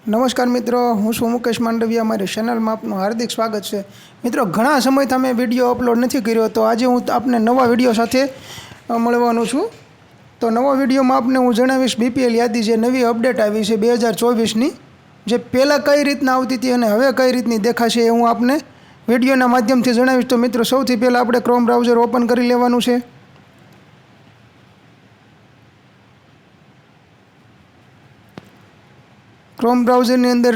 નમસ્કાર મિત્રો, હું છું મુકેશ માંડવિયા। મારી ચેનલમાં આપનું હાર્દિક સ્વાગત છે। મિત્રો, ઘણા સમયથી અમે વિડીયો અપલોડ નથી કર્યો, તો આજે હું આપને નવા વિડીયો સાથે મળવાનું છું। તો નવા વિડીયોમાં આપને હું જણાવીશ બીપીએલ યાદી જે નવી અપડેટ આવી છે 2024ની, જે પહેલાં કઈ રીતના આવતી હતી અને હવે કઈ રીતની દેખાશે એ હું આપને વિડીયોના માધ્યમથી જણાવીશ। તો મિત્રો, સૌથી પહેલાં આપણે ક્રોમ બ્રાઉઝર ઓપન કરી લેવાનું છે। ક્રોમ બ્રાઉઝરની અંદર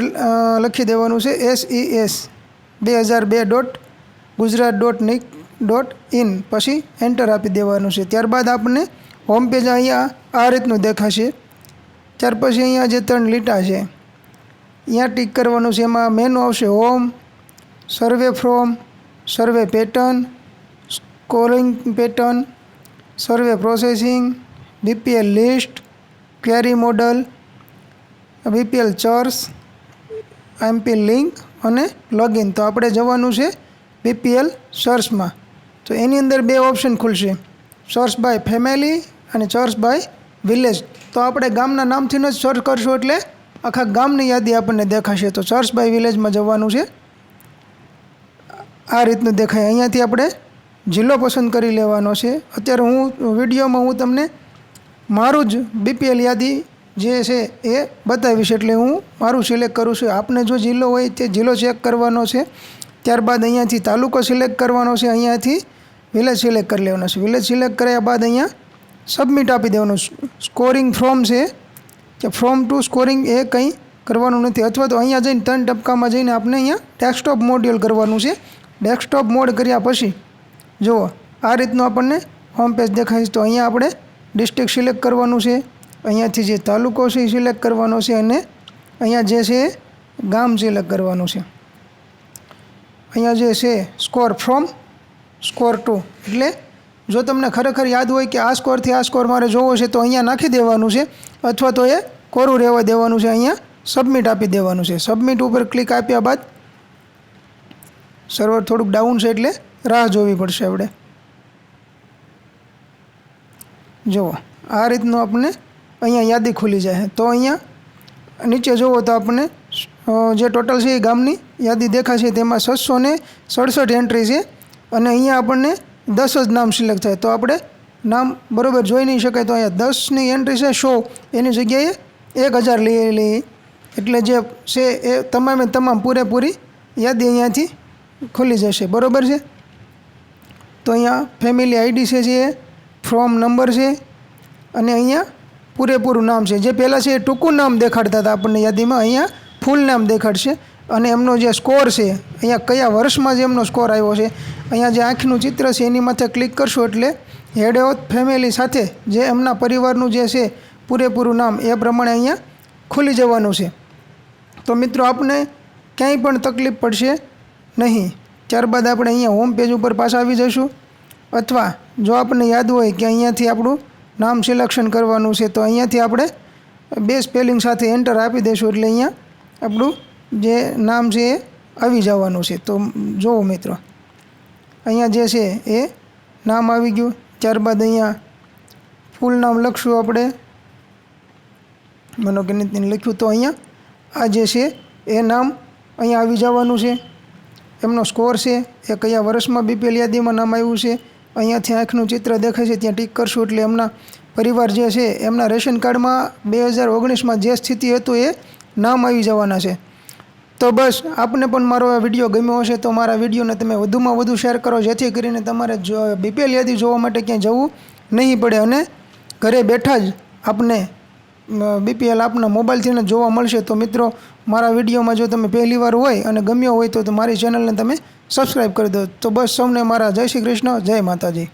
લખી દેવાનું છે ses2002.gujarat.nic.in, પછી એન્ટર આપી દેવાનું છે। ત્યારબાદ આપણને હોમ પેજ અહીંયા આ રીતનું દેખાશે। ત્યાર પછી અહીંયા જે 3 લીટા છે અહીંયા ટિક કરવાનું છે। એમાં મેનુ આવશે home, survey form, survey pattern, scoring pattern, survey processing, BPL list, query model, BPL chars, MP link અને લોગિન। તો આપણે જવાનું છે બીપીએલ સર્ચમાં। તો એની અંદર 2 ઓપ્શન ખુલશે, સર્ચ બાય ફેમિલી અને સર્ચ બાય વિલેજ। તો આપણે ગામના નામથી જ સર્ચ કરશું એટલે આખા ગામની યાદી આપણને દેખાશે। તો સર્ચ બાય વિલેજમાં જવાનું છે। આ રીતનું દેખાય। અહીંયાથી આપણે જિલ્લો પસંદ કરી લેવાનો છે। અત્યારે હું વિડીયોમાં હું તમને મારું જ બીપીએલ યાદી જે છે એ બતાવીશ, એટલે હું મારું સિલેક્ટ કરું છું। આપને જો જિલ્લો હોય તે જિલ્લો ચેક કરવાનો છે। ત્યારબાદ અહીંયાથી તાલુકો સિલેક્ટ કરવાનો છે, અહીંયાથી વિલેજ સિલેક્ટ કરી લેવાનો છે। વિલેજ સિલેક્ટ કર્યા બાદ અહીંયા સબમિટ આપી દેવાનું। સ્કોરિંગ ફ્રોમ છે કે ફ્રોમ ટુ સ્કોરિંગ એ કંઈ કરવાનું નથી, અથવા તો અહીંયા જઈને 3 ટપકામાં જઈને આપણે અહીંયા ડેસ્કટોપ મોડ્યુલ કરવાનું છે। ડેસ્કટોપ મોડ કર્યા પછી જુઓ આ રીતનું આપણને હોમ પેજ દેખાય। તો અહીંયા આપણે ડિસ્ટ્રિક્ટ સિલેક્ટ કરવાનું છે, અહીંયાથી જે તાલુકો છે એ સિલેક્ટ કરવાનો છે, અને અહીંયા જે છે ગામ સિલેક્ટ કરવાનું છે। અહીંયા જે છે સ્કોર ફ્રોમ સ્કોર ટુ, એટલે જો તમને ખરેખર યાદ હોય કે આ સ્કોરથી આ સ્કોર મારે જોવો છે તો અહીંયા નાખી દેવાનું છે, અથવા તો એ કોરું રહેવા દેવાનું છે। અહીંયા સબમિટ આપી દેવાનું છે। સબમિટ ઉપર ક્લિક આપ્યા બાદ સર્વર થોડુંક ડાઉન છે એટલે રાહ જોવી પડશે આપણે। જુઓ આ રીતનું આપણને અહીંયા યાદી ખુલી જાય। તો અહીંયા નીચે જુઓ તો આપણને જે ટોટલ છે એ ગામની યાદી દેખાશે, તેમાં 667 એન્ટ્રી છે, અને અહીંયા આપણને 10 જ નામ સિલેક્ટ થાય। તો આપણે નામ બરાબર જોઈ નહીં શકાય, તો અહીંયા 10ની એન્ટ્રી છે 100, એની જગ્યાએ 1000 લઈ લઈએ, એટલે જે છે એ તમામે તમામ પૂરેપૂરી યાદી અહીંયાથી ખુલી જશે, બરાબર છે। તો અહીંયા ફેમિલી આઈડી છે, જે ફ્રોમ નંબર છે, અને અહીંયા પૂરેપૂરું નામ છે। જે પહેલાં છે એ ટૂંકું નામ દેખાડતા હતા આપણને યાદીમાં, અહીંયા ફૂલ નામ દેખાડશે, અને એમનો જે સ્કોર છે અહીંયા કયા વર્ષમાં જે એમનો સ્કોર આવ્યો છે, અહીંયા જે આંખનું ચિત્ર છે એની માથે ક્લિક કરશો એટલે હેડ ઓફ ફેમિલી સાથે જે એમના પરિવારનું જે છે પૂરેપૂરું નામ એ પ્રમાણે અહીંયા ખુલી જવાનું છે। તો મિત્રો, આપણે ક્યાંય પણ તકલીફ પડશે નહીં। ત્યારબાદ આપણે અહીંયા હોમ પેજ ઉપર પાછા આવી જઈશું, અથવા જો આપણને યાદ હોય કે અહીંયાથી આપણું નામ સિલેક્શન કરવાનું છે, તો અહીંયાથી આપણે 2 સ્પેલિંગ સાથે એન્ટર આપી દઈશું, એટલે અહીંયા આપણું જે નામ છે એ આવી જવાનું છે। તો જુઓ મિત્રો, અહીંયા જે છે એ નામ આવી ગયું। ત્યારબાદ અહીંયા ફૂલ નામ લખશું આપણે, માનો કે નીતિન લખ્યું, તો અહીંયા આ જે છે એ નામ અહીંયા આવી જવાનું છે। એમનો સ્કોર છે એ કયા વર્ષમાં બીપીએલ યાદીમાં નામ આવ્યું છે, અહીંયાથી આંખનું ચિત્ર દેખાય છે ત્યાં ટિક કરશું એટલે એમના પરિવાર જે છે એમના રેશન કાર્ડમાં 2019માં જે સ્થિતિ હતું એ નામ આવી જવાના છે। તો બસ, આપને પણ મારો આ વિડીયો ગમ્યો હશે તો મારા વિડીયોને તમે વધુમાં વધુ શેર કરો, જેથી કરીને તમારે બીપીએલ યાદી જોવા માટે ક્યાંય જવું નહીં પડે, અને ઘરે બેઠા જ આપને બીપીએલ આપના મોબાઈલથી જ જોવા મળશે। તો મિત્રો, મારા વિડીયોમાં જો તમે પહેલી વાર હોય અને ગમ્યો હોય તો મારી ચેનલને તમે સબસ્ક્રાઈબ કરી દો। તો બસ, સૌને મારા જય શ્રી કૃષ્ણ, જય માતાજી।